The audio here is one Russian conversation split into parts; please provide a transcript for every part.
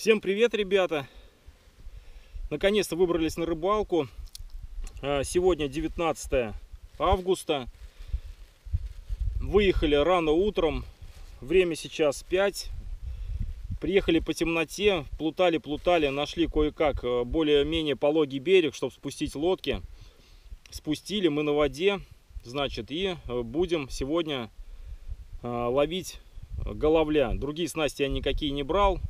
Всем привет, ребята! Наконец-то выбрались на рыбалку. Сегодня 19 августа. Выехали рано утром. Время сейчас 5. Приехали по темноте, плутали, нашли кое-как более-менее пологий берег, чтобы спустить лодки. Спустили, мы на воде, значит, и будем сегодня ловить головля. Другие снасти я никакие не брал.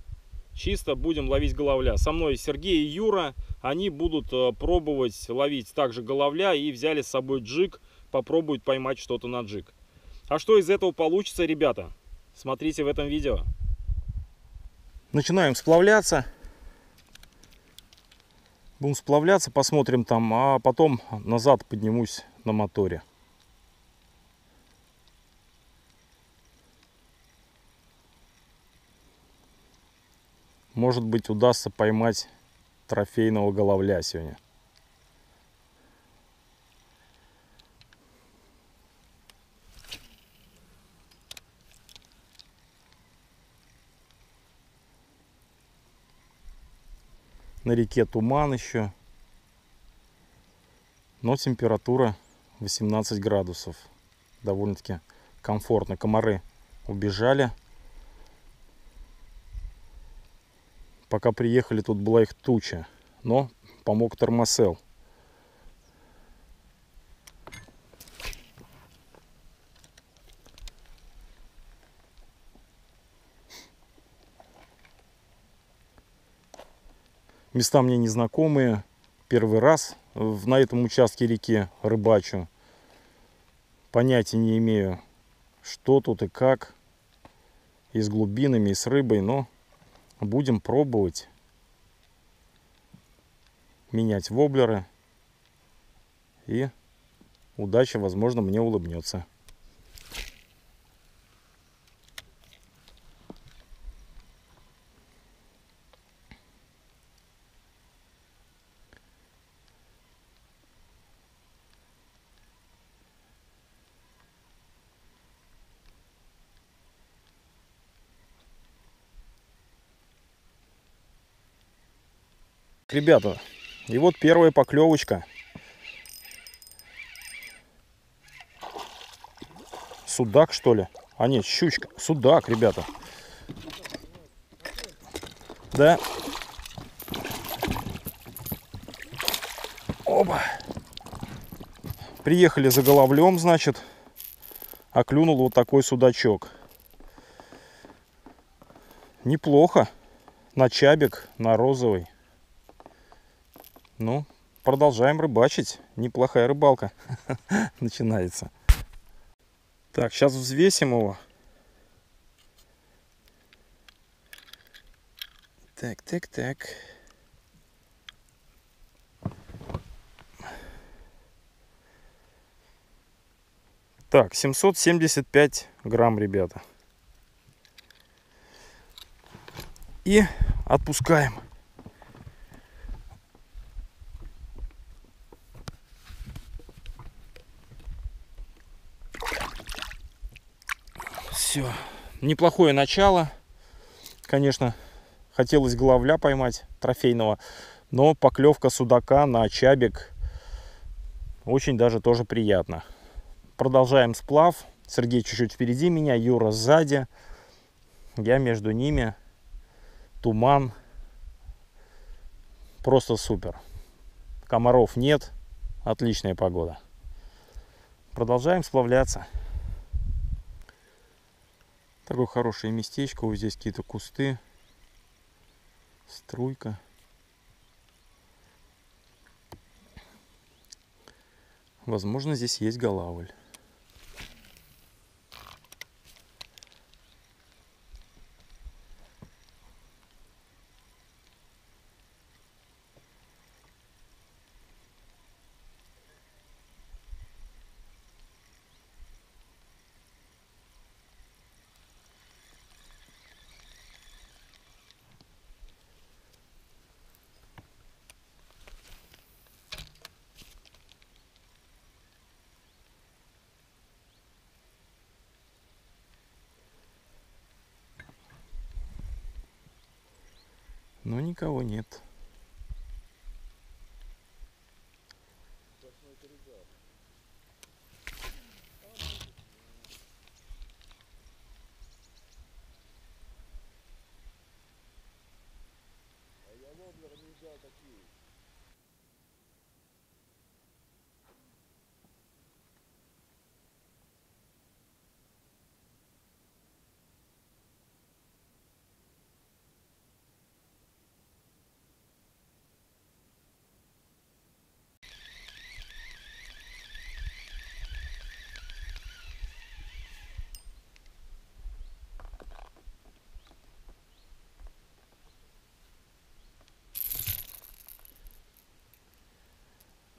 Чисто будем ловить головля. Со мной Сергей и Юра. Они будут пробовать ловить также головля. И взяли с собой джиг. Попробуют поймать что-то на джиг. А что из этого получится, ребята? Смотрите в этом видео. Начинаем сплавляться. Будем сплавляться, посмотрим там. А потом назад поднимусь на моторе. Может быть, удастся поймать трофейного головля сегодня. На реке туман еще. Но температура 18 градусов. Довольно-таки комфортно. Комары убежали. Пока приехали, тут была их туча, но помог термосел. Места мне незнакомые. Первый раз на этом участке реки рыбачу. Понятия не имею, что тут и как. И с глубинами, и с рыбой, но будем пробовать менять воблеры, и удача, возможно, мне улыбнется. Ребята, и вот первая поклевочка. Судак, что ли? А нет, щучка. Судак, ребята. Да. Оба. Приехали за головлем, значит. А клюнул вот такой судачок. Неплохо. На чабик, на розовый. Ну, продолжаем рыбачить. Неплохая рыбалка начинается. Так, сейчас взвесим его. Так. Так, 775 грамм, ребята. И отпускаем. Все. Неплохое начало. Конечно, хотелось головля поймать трофейного, но поклевка судака на чабик очень даже тоже приятно. Продолжаем сплав. Сергей чуть-чуть впереди меня, Юра сзади. Я между ними. Туман. Просто супер. Комаров нет. Отличная погода. Продолжаем сплавляться. Такое хорошее местечко. Вот здесь какие-то кусты. Струйка. Возможно, здесь есть голавль. Но никого нет.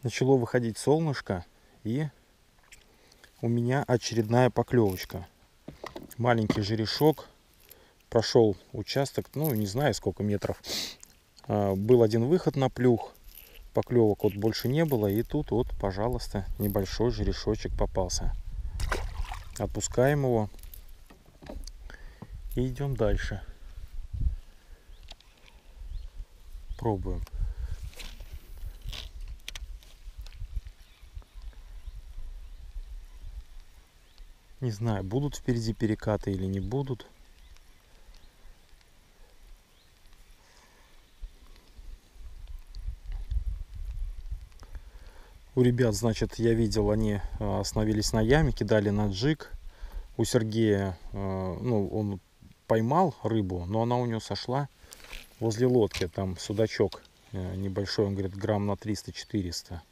Начало выходить солнышко, и у меня очередная поклевочка. Маленький жерешок. Прошел участок, ну не знаю сколько метров. Был один выход на плюх. Поклевок вот больше не было. И тут вот, пожалуйста, небольшой жерешочек попался. Отпускаем его. И идем дальше. Пробуем. Не знаю, будут впереди перекаты или не будут. У ребят, значит, я видел, они остановились на яме, кидали на джиг. У Сергея, ну, он поймал рыбу, но она у него сошла возле лодки. Там судачок небольшой, он говорит, грамм на 300-400.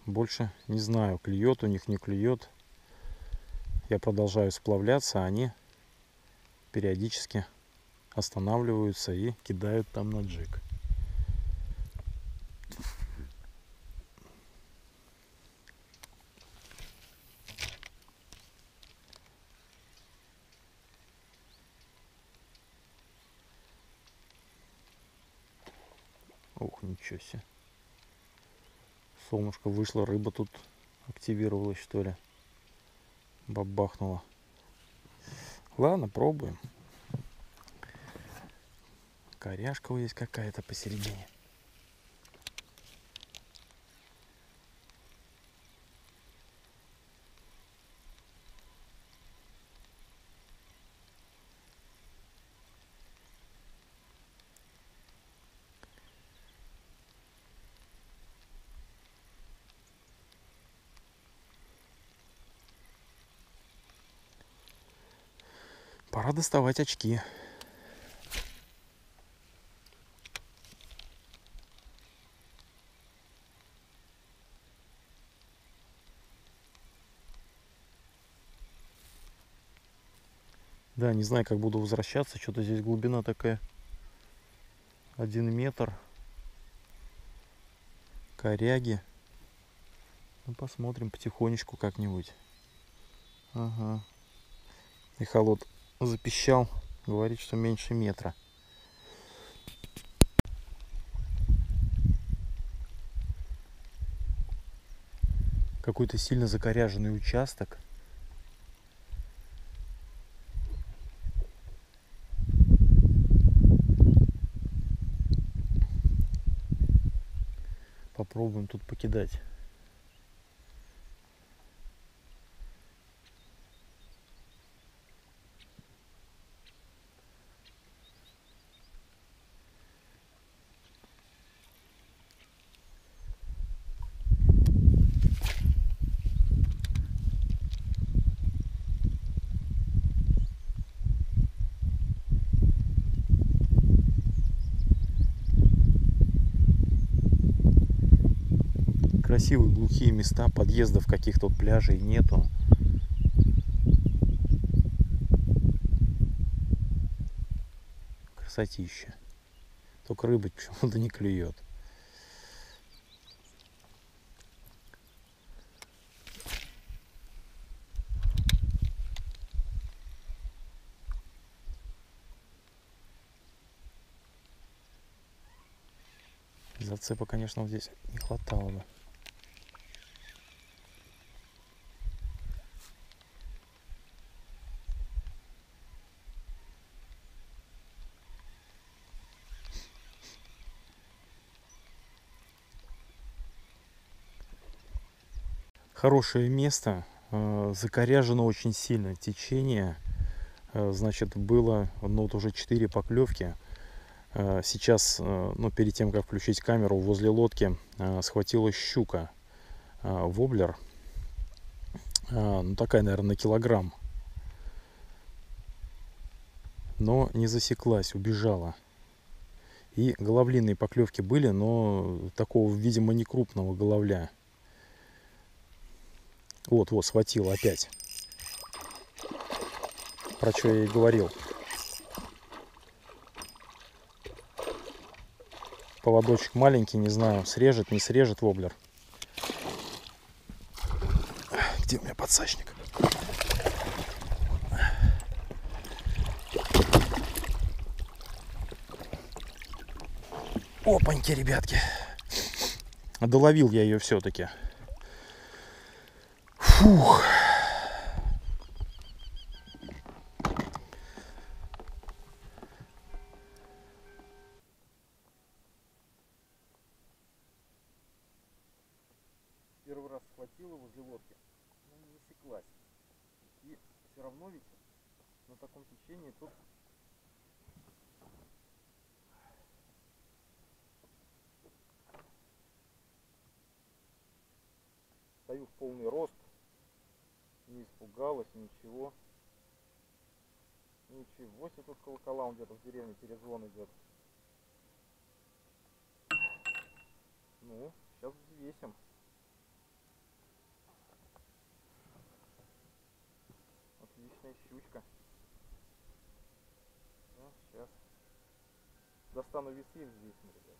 Больше не знаю, клюет у них, не клюет. Я продолжаю сплавляться, а они периодически останавливаются и кидают там на джиг. Ух, ничего себе. Солнышко вышло, рыба тут активировалась, что ли. Бабахнула. Ладно, пробуем. Коряшка есть какая-то посередине. Пора доставать очки. Да, не знаю, как буду возвращаться. Что-то здесь глубина такая. 1 метр. Коряги. Ну, посмотрим потихонечку как-нибудь. Ага. Эхолот запищал. Говорит, что меньше метра. Какой-то сильно закоряженный участок. Попробуем тут покидать. Красивые глухие места, подъездов каких-то пляжей нету. Красотища. Только рыба почему-то не клюет. Зацепа, конечно, вот здесь не хватало бы. хорошее место. Закоряжено очень сильно течение. Значит, было вот уже 4 поклевки. Сейчас, ну, перед тем, как включить камеру, возле лодки схватила щука. Воблер. Ну, такая, наверное, на килограмм. Но не засеклась, убежала. И головлиные поклевки были, но такого, видимо, не крупного головля. Вот, схватила опять. Про что я и говорил. Поводочек маленький, не знаю, срежет, не срежет воблер. Где у меня подсачник? Опаньки, ребятки. Доловил я ее все-таки. Фух. Первый раз схватила возле лодки, но не засеклась. И все равно ведь на таком течении тут стою в полный рост, не испугалась, ничего. Ничего себе, тут колокола, он где-то в деревне перезвон идет. Ну, сейчас взвесим. Отличная щучка. Ну, сейчас достану весы и взвесим, ребят.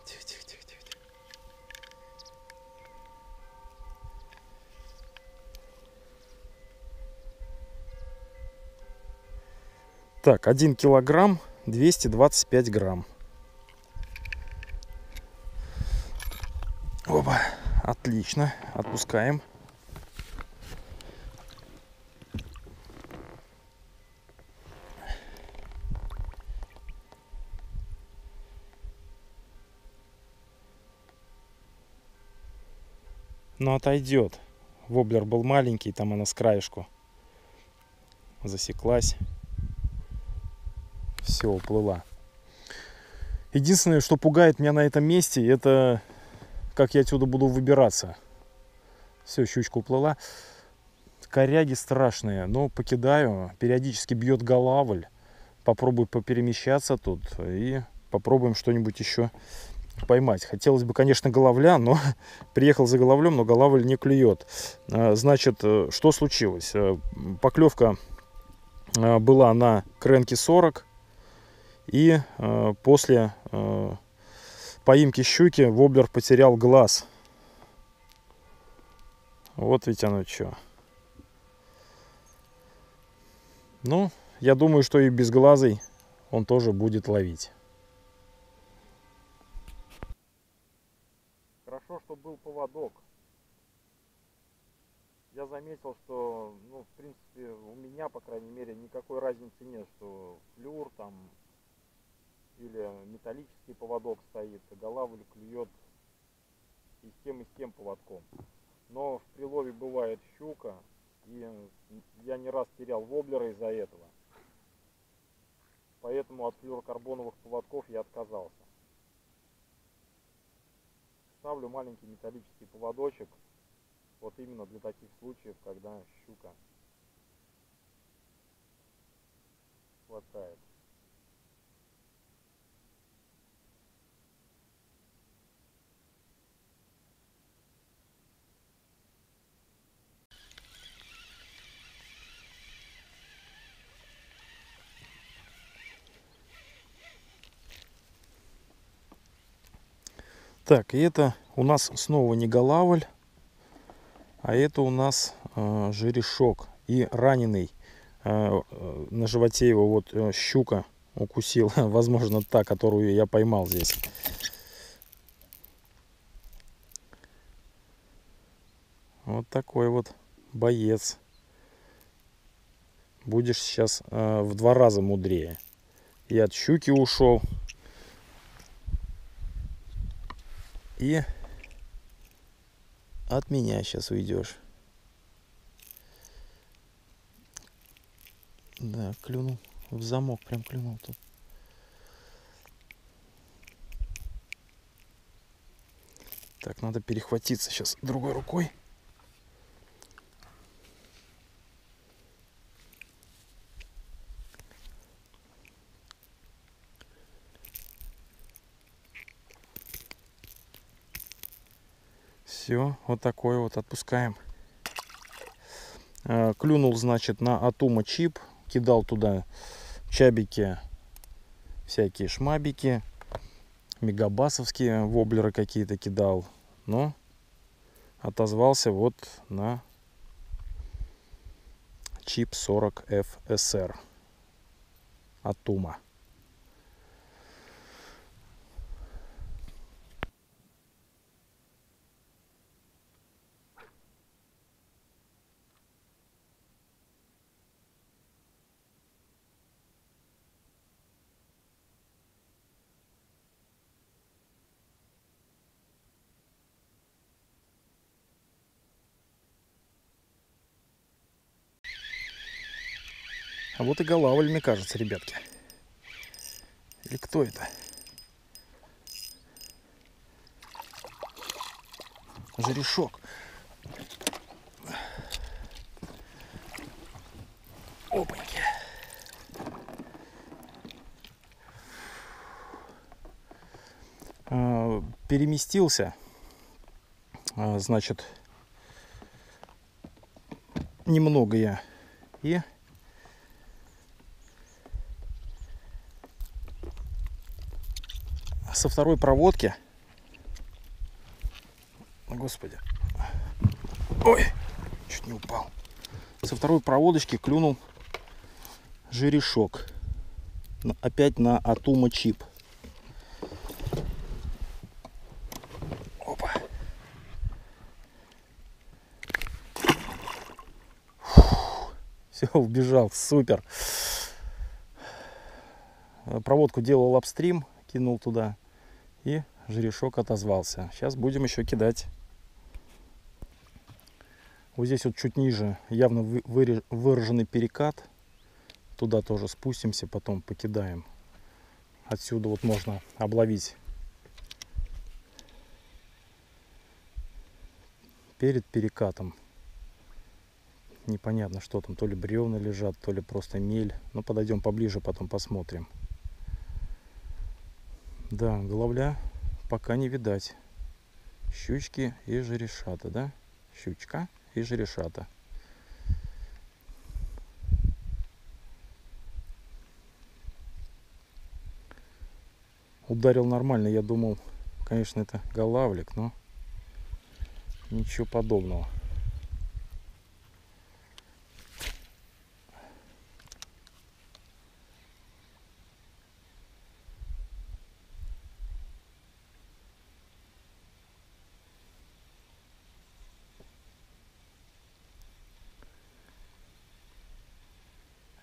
Тихо, тихо, тихо, тихо. Так, 1 килограмм 225 грамм. Опа, отлично, отпускаем. Но отойдет. Воблер был маленький, там она с краешку засеклась. Все, уплыла. Единственное, что пугает меня на этом месте, это как я отсюда буду выбираться. Все, щучка уплыла. Коряги страшные, но покидаю. Периодически бьет голавль. Попробую поперемещаться тут и попробуем что-нибудь еще поймать. Хотелось бы, конечно, головля, но приехал за головлем, но голавль не клюет. Значит, что случилось? Поклевка была на кренке 40. И после поимки щуки воблер потерял глаз. Вот ведь оно что. Ну, я думаю, что и безглазый он тоже будет ловить. Хорошо, что был поводок. Я заметил, что, ну, в принципе, у меня, по крайней мере, никакой разницы нет, что флюр там или металлический поводок стоит, голавль клюет и с тем поводком. Но в прилове бывает щука, и я не раз терял воблера из-за этого. Поэтому от флюрокарбоновых поводков я отказался. Ставлю маленький металлический поводочек, вот именно для таких случаев, когда щука хватает. Так, и это у нас снова не голавль, а это у нас жерешок. И раненый на животе его вот щука укусила, возможно, та, которую я поймал здесь. Вот такой вот боец. Будешь сейчас в 2 раза мудрее. И от щуки ушел. И от меня сейчас уйдешь. Да, клюнул. В замок прям клюнул тут. Так, надо перехватиться сейчас другой рукой. Все, вот такой вот отпускаем. Клюнул, значит, на Атума чип. Кидал туда чабики, всякие шмабики, мегабасовские воблеры какие-то кидал. Но отозвался вот на чип 40 FSR Атума. А вот и голавль, мне кажется, ребятки. Или кто это? Жерешок. Опаньки. Переместился. Значит, немного я. И со второй проводки, господи, ой, чуть не упал, со второй проводочки клюнул жерешок, опять на Атума чип. Опа. Все, убежал, супер. Проводку делал апстрим, кинул туда. И жерешок отозвался. Сейчас будем еще кидать. Вот здесь вот чуть ниже явно выраженный перекат. Туда тоже спустимся, потом покидаем. Отсюда вот можно обловить перед перекатом. Непонятно, что там. То ли бревна лежат, то ли просто мель. Но подойдем поближе, потом посмотрим. Да, головля пока не видать. Щучки и жерешата, да? Щучка и жерешата. Ударил нормально. Я думал, конечно, это голавлик, но ничего подобного.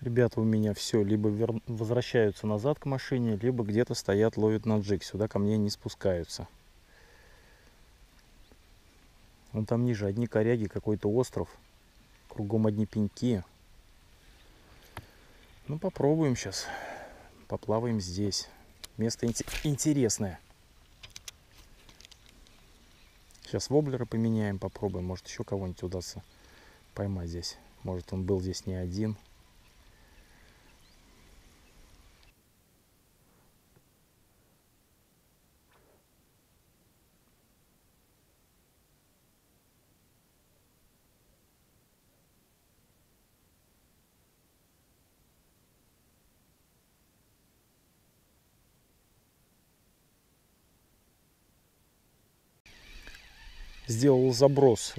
Ребята у меня все, либо возвращаются назад к машине, либо где-то стоят, ловят на джиг. Сюда ко мне не спускаются. Вон там ниже одни коряги, какой-то остров. Кругом одни пеньки. Ну, попробуем сейчас. Поплаваем здесь. Место интересное. Сейчас воблера поменяем, попробуем. Может, еще кого-нибудь удастся поймать здесь. Может, он был здесь не один. Сделал заброс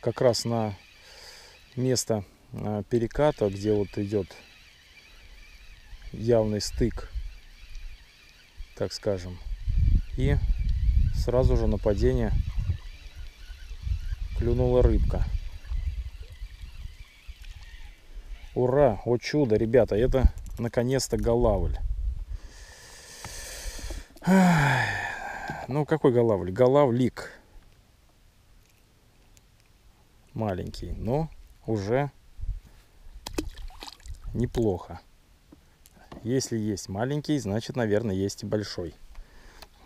как раз на место переката, где вот идет явный стык, так скажем. И сразу же на падение клюнула рыбка. Ура! О чудо, ребята, это наконец-то голавль. Ну, какой голавль? Голавлик. маленький, но уже неплохо. Если есть маленький, значит, наверное, есть и большой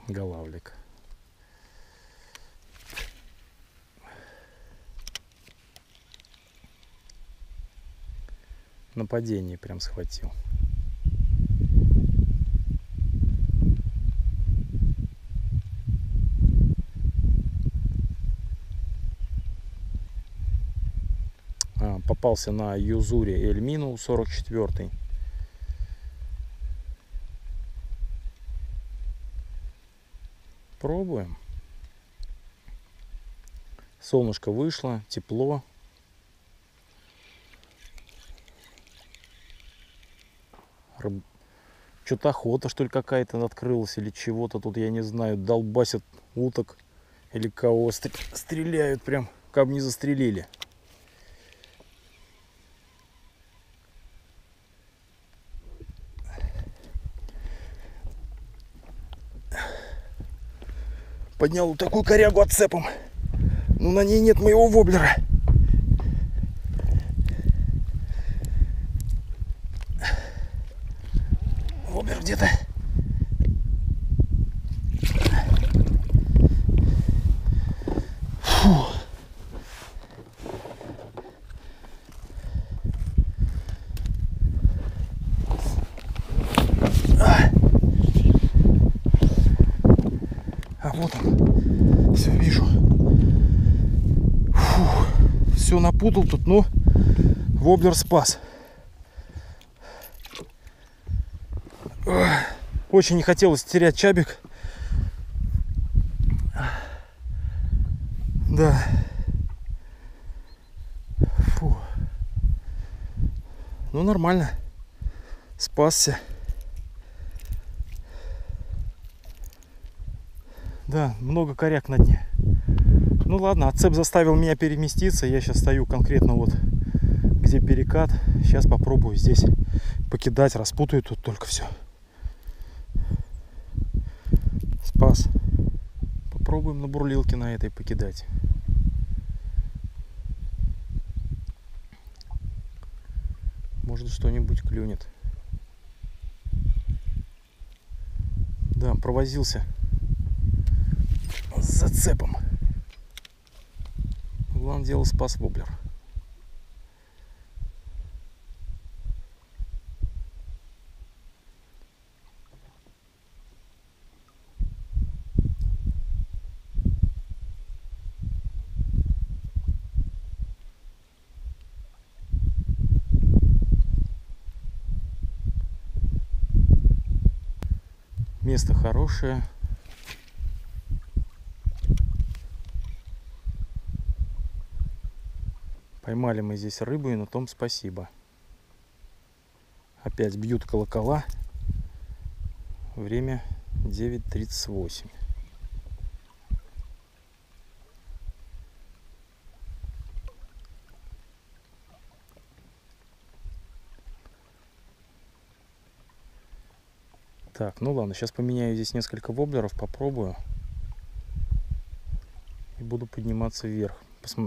голавлик. На падении прям схватил. Попался на Юзуре Эльмину 44-й. Пробуем. Солнышко вышло, тепло. Что-то охота, что ли, какая-то открылась, или чего-то тут, я не знаю, долбасят уток или кого. Стреляют прям, как бы не застрелили. Поднял вот такую корягу отцепом, но на ней нет моего воблера. Воблер где-то. Фу. А вот он. Все вижу. Фу. Все напутал тут, но воблер спас. Очень не хотелось терять чабик. Да. Фу. Ну нормально. Спасся. Да, много коряк на дне. Ну ладно, отцеп заставил меня переместиться. Я сейчас стою конкретно вот где перекат. Сейчас попробую здесь покидать. Распутаю тут только все. Спас. Попробуем на бурлилке на этой покидать. Может, что-нибудь клюнет. Да, провозился с зацепом. Главное дело, спас воблер. Место хорошее. Поймали мы здесь рыбу, и на том спасибо. Опять бьют колокола. Время 9:38. Так, ну ладно, сейчас поменяю здесь несколько воблеров, попробую. И буду подниматься вверх.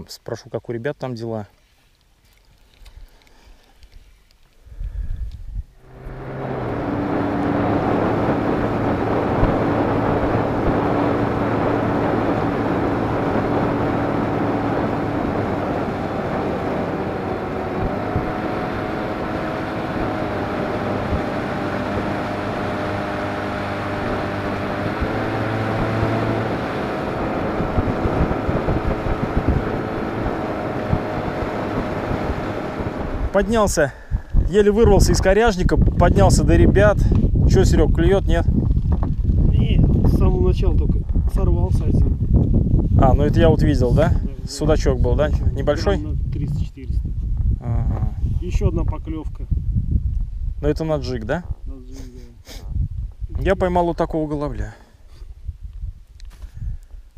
Спрошу, как у ребят там дела. Поднялся, еле вырвался из коряжника, поднялся до ребят. Че, Серег, клюет, нет? Не, с самого начала только сорвался один. А, ну это я вот видел, да? Судачок был, да? Небольшой? 300-400. Ага. Еще одна поклевка. Ну это на джиг, да? На джиг, да. Я поймал вот такого головля.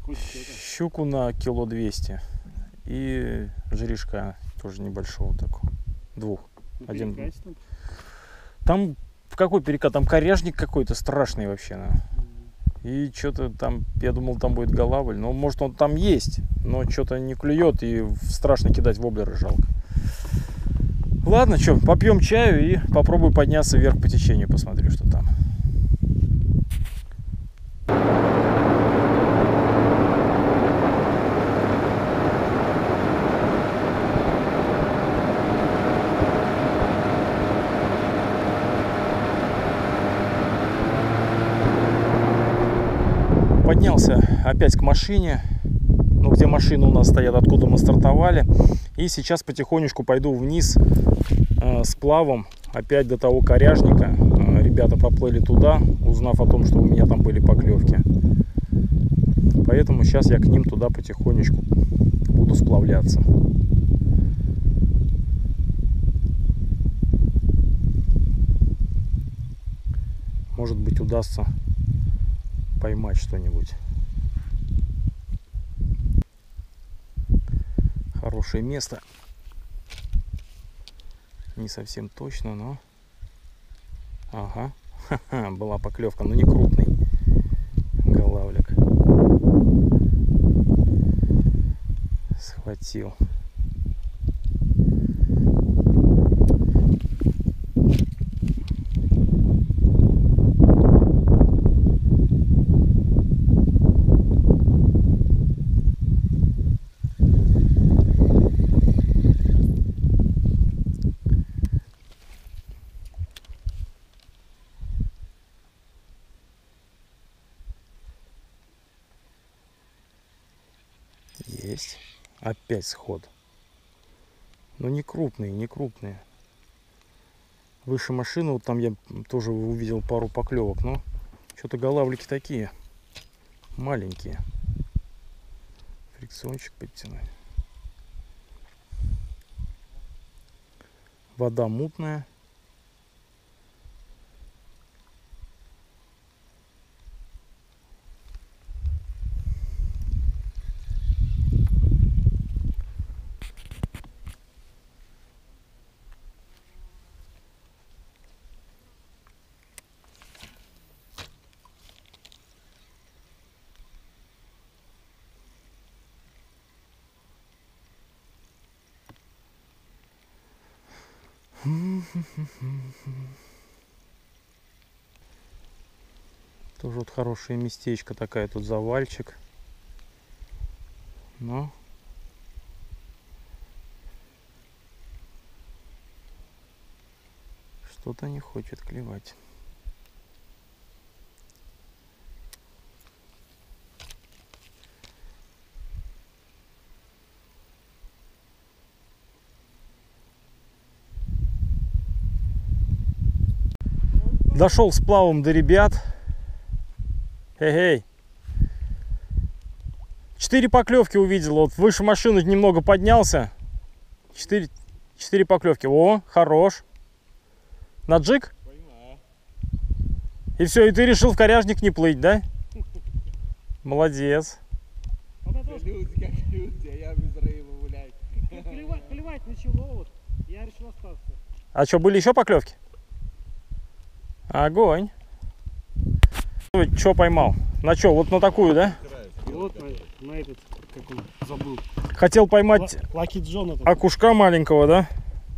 Хочешь это? Щуку на 200 кг. И жерешка тоже небольшого такого. Двух. Ну, Один. перекате там? Там в какой перекат? Там коряжник какой-то страшный вообще. И что-то там, я думал, там будет голавль. Но может он там есть, но что-то не клюет и страшно кидать воблеры, жалко. Ладно, что, попьем чаю и попробую подняться вверх по течению, посмотрю, что там. Поднялся опять к машине, ну, где машины у нас стоят, откуда мы стартовали. И сейчас потихонечку пойду вниз с плавом опять до того коряжника. Ребята поплыли туда, узнав о том, что у меня там были поклевки. Поэтому сейчас я к ним туда потихонечку буду сплавляться. Может быть, удастся поймать что-нибудь. Хорошее место. Не совсем точно, но... Ага. Ха-ха, была поклевка, но не крупный голавлик. Схватил. Есть. Опять сход. Но не крупные, не крупные. Выше машины, вот там я тоже увидел пару поклевок, но что-то голавлики такие маленькие. Фрикциончик подтянуть. Вода мутная. Тоже вот хорошее местечко, такая тут завальчик. Но что-то не хочет клевать. Дошел с плавом до ребят. Эй, 4 поклевки увидел. Вот выше машины немного поднялся. 4 поклевки. О, хорош. На джиг? И все, и ты решил в коряжник не плыть, да? Молодец. Клевать начало, вот. Я решил остаться. А что, были еще поклевки? Огонь. Что поймал? На что? Вот на такую, да? Вот на этот, как он, забыл. Хотел поймать Лаки Джон это. окушка маленького, да?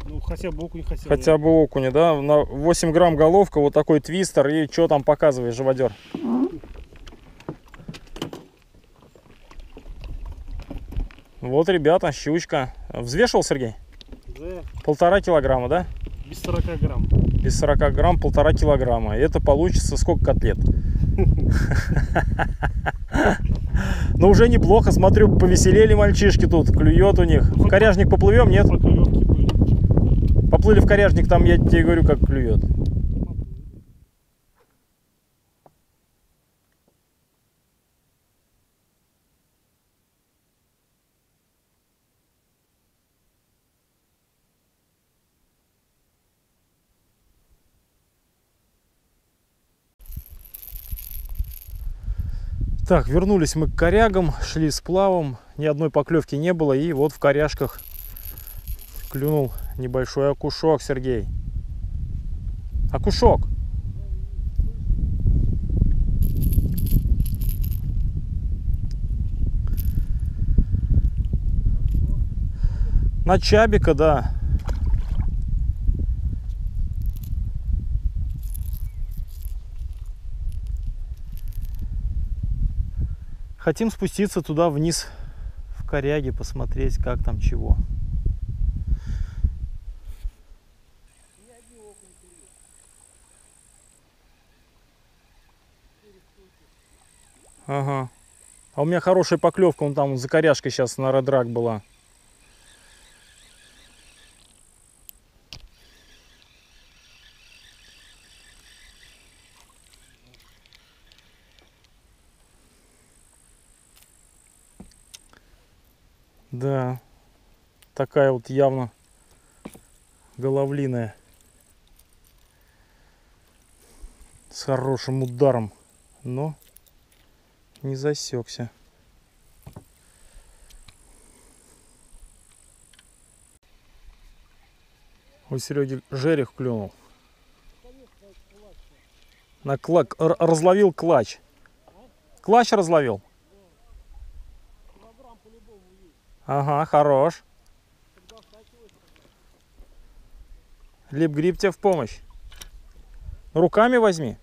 Ну, хотя бы окунь хотел. Хотя бы окуня, да? На 8 грамм головка, вот такой твистер. И что там показывает живодер? Вот, ребята, щучка. Взвешивал, Сергей? Да. 1,5 килограмма, да? Без 40 грамм. Без 40 грамм 1,5 килограмма. И это получится сколько котлет? Ну, уже неплохо. Смотрю, повеселели мальчишки тут. Клюет у них. В коряжник поплывем, нет? Поклевки были. Поплыли в коряжник, там я тебе говорю, как клюет. Так, вернулись мы к корягам, шли с плавом, ни одной поклевки не было, и вот в коряжках клюнул небольшой окушок, Сергей. Окушок. На чабика, да. Хотим спуститься туда вниз, в коряги, посмотреть, как там чего. Ага. А у меня хорошая поклевка, вон там за коряшкой сейчас на редрак была. Да, такая вот явно головлиная, с хорошим ударом, но не засекся. У Сереги жерех клюнул. На разловил клач. Клач разловил? Ага, хорош. Лип-гриб тебе в помощь. Руками возьми.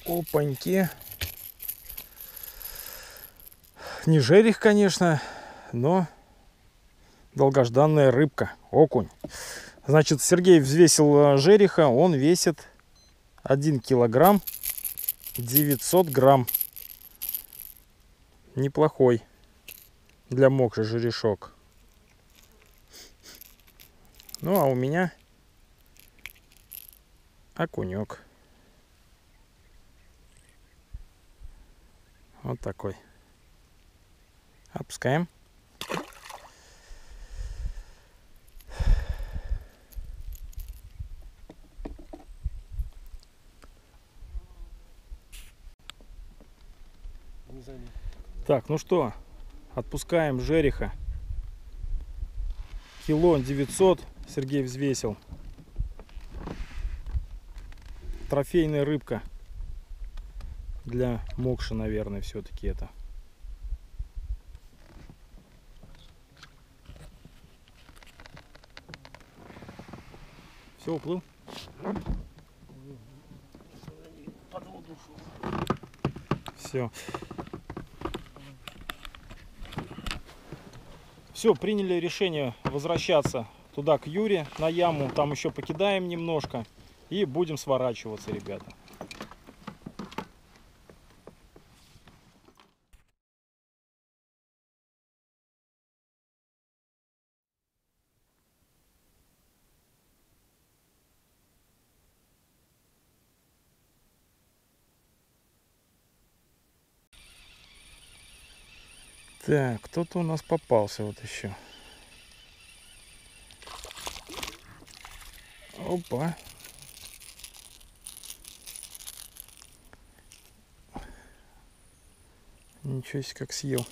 Опаньки. Не жерех, конечно, но долгожданная рыбка, окунь. Значит, Сергей взвесил жереха, он весит 1 килограмм 900 грамм. Неплохой для мокрый жерешок. Ну, а у меня окунек. Вот такой. Опускаем. Так, ну что, отпускаем жереха. Кило 900 Сергей взвесил. Трофейная рыбка. Для мокши, наверное, все-таки это. Все, уплыл? Все. Все, приняли решение возвращаться туда, к Юре, на яму. Там еще покидаем немножко и будем сворачиваться, ребята. Так, кто-то у нас попался вот еще. Опа. Ничего себе, как съел.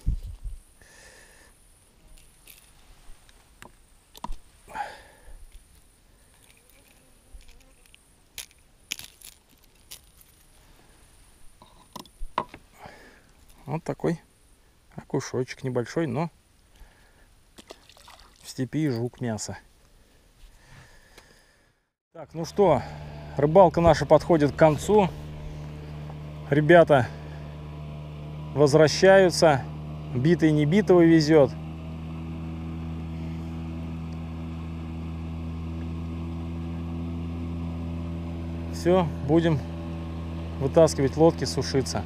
Вот такой окушочек небольшой, но в степи жук мясо. Так, ну что, рыбалка наша подходит к концу. Ребята возвращаются. Битый не битого везет. Все, будем вытаскивать лодки, сушиться.